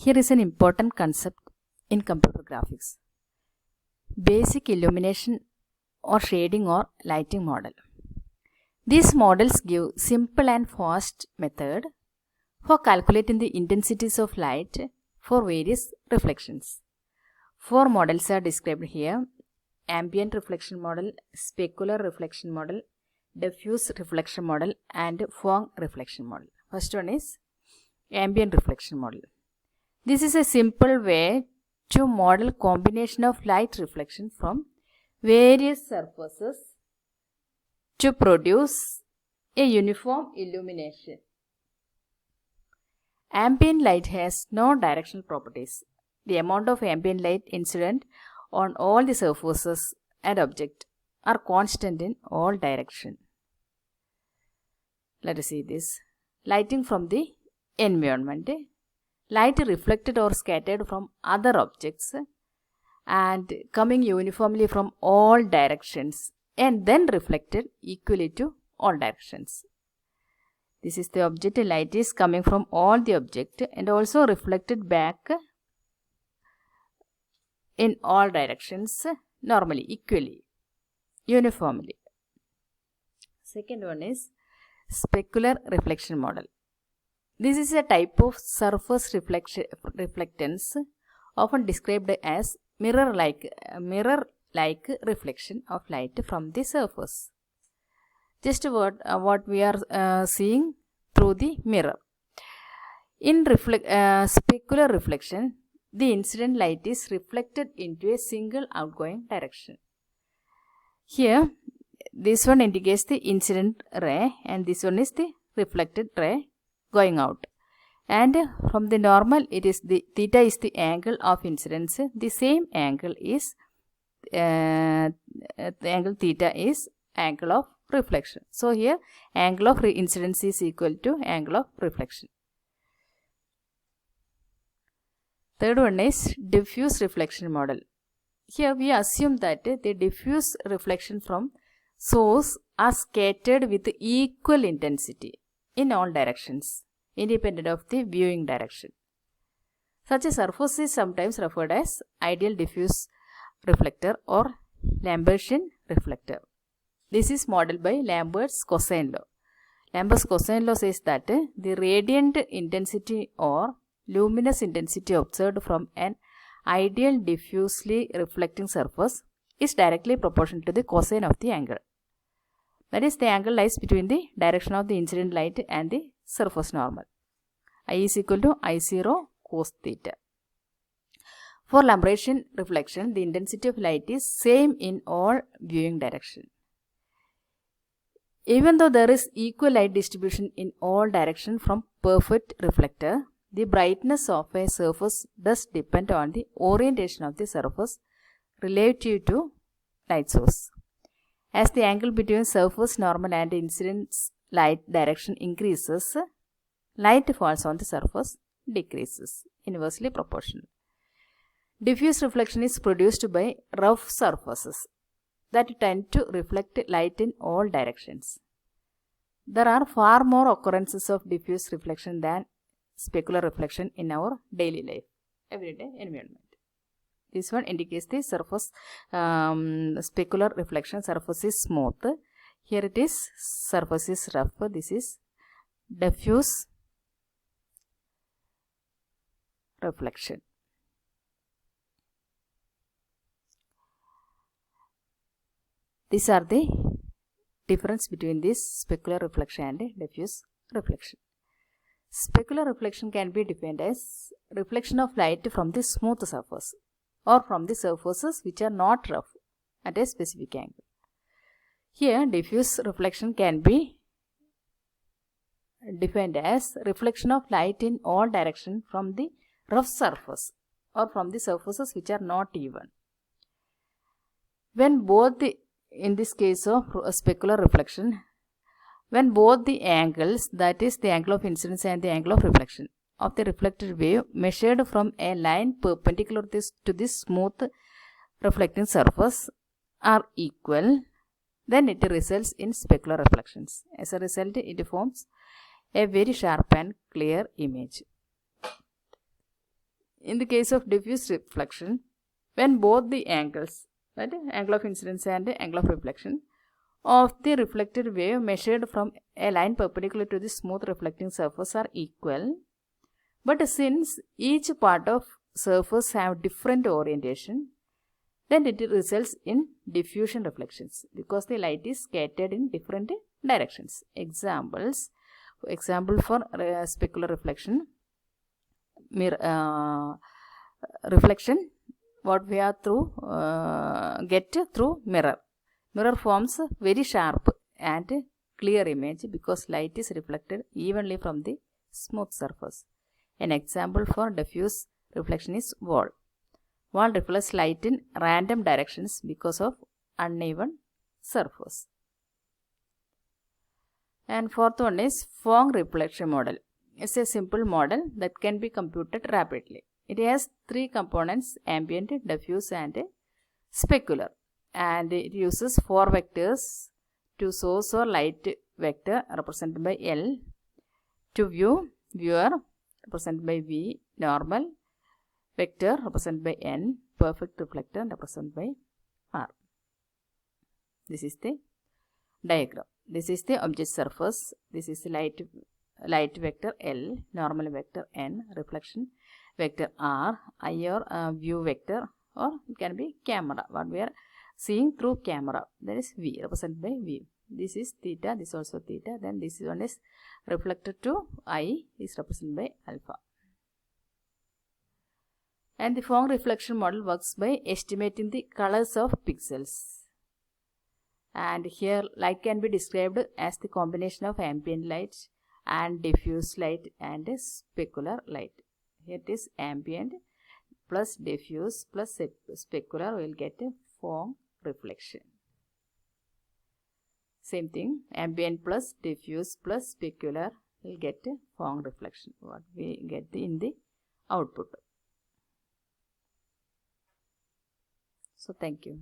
Here is an important concept in computer graphics. Basic illumination or shading or lighting model. These models give simple and fast method for calculating the intensities of light for various reflections. Four models are described here: ambient reflection model, specular reflection model, diffuse reflection model, and Phong reflection model. First one is ambient reflection model. This is a simple way to model combination of light reflection from various surfaces to produce a uniform illumination. Ambient light has no directional properties. The amount of ambient light incident on all the surfaces and object are constant in all directions. Let us see this. Lighting from the environment. Light reflected or scattered from other objects and coming uniformly from all directions and then reflected equally to all directions. This is the object. Light is coming from all the object and also reflected back in all directions normally, equally, uniformly. Second one is specular reflection model. This is a type of surface reflectance often described as mirror-like reflection of light from the surface. Just what we are seeing through the mirror. In specular reflection, the incident light is reflected into a single outgoing direction. Here, this one indicates the incident ray and this one is the reflected ray going out. And from the normal, it is the theta is the angle of incidence. The same angle is the angle theta is angle of reflection. So here angle of incidence is equal to angle of reflection. Third one is diffuse reflection model. Here we assume that the diffuse reflection from source are scattered with equal intensity in all directions, independent of the viewing direction. Such a surface is sometimes referred as ideal diffuse reflector or Lambertian reflector. This is modeled by Lambert's cosine law. Lambert's cosine law says that the radiant intensity or luminous intensity observed from an ideal diffusely reflecting surface is directly proportional to the cosine of the angle. That is, the angle lies between the direction of the incident light and the surface normal. I is equal to I0 cos theta. For Lambertian reflection, the intensity of light is same in all viewing direction. Even though there is equal light distribution in all directions from perfect reflector, the brightness of a surface does depend on the orientation of the surface relative to light source. As the angle between surface normal and incident light direction increases, light falls on the surface decreases, inversely proportional. Diffuse reflection is produced by rough surfaces that tend to reflect light in all directions. There are far more occurrences of diffuse reflection than specular reflection in our daily life, everyday environment. This one indicates the surface specular reflection. Surface is smooth. Here it is surface is rough. This is diffuse reflection. These are the difference between this specular reflection and diffuse reflection. Specular reflection can be defined as reflection of light from the smooth surface or from the surfaces which are not rough at a specific angle. Here, diffuse reflection can be defined as reflection of light in all directions from the rough surface or from the surfaces which are not even. When both the, in this case of specular reflection, when both the angles, that is the angle of incidence and the angle of reflection of the reflected wave measured from a line perpendicular to this smooth reflecting surface are equal, then it results in specular reflections. As a result, it forms a very sharp and clear image. in the case of diffuse reflection, when both the angles, that is, angle of incidence and angle of reflection, of the reflected wave measured from a line perpendicular to the smooth reflecting surface are equal, but since each part of surface have different orientation, then it results in diffusion reflections because the light is scattered in different directions. Example for specular reflection, reflection what we are through get through mirror. Mirror forms a very sharp and clear image because light is reflected evenly from the smooth surface. An example for diffuse reflection is wall. Wall reflects light in random directions because of uneven surface. And fourth one is Phong reflection model. It's a simple model that can be computed rapidly. It has three components: ambient, diffuse and specular. And it uses four vectors: to source or light vector represented by L, to viewer represented by V, normal vector represented by N, perfect reflector represented by R. This is the diagram. This is the object surface. This is the light vector L, normal vector N, reflection vector R, I or view vector, or it can be camera, what we are seeing through camera, that is V, represented by V. This is theta, this is also theta, then this one is reflected to I, is represented by alpha. And the Phong reflection model works by estimating the colors of pixels. And here light can be described as the combination of ambient light and diffuse light and specular light. Here it is ambient plus diffuse plus specular, we will get a Phong reflection. Same thing, ambient plus diffuse plus specular, we will get a Phong reflection, what we get in the output. So thank you.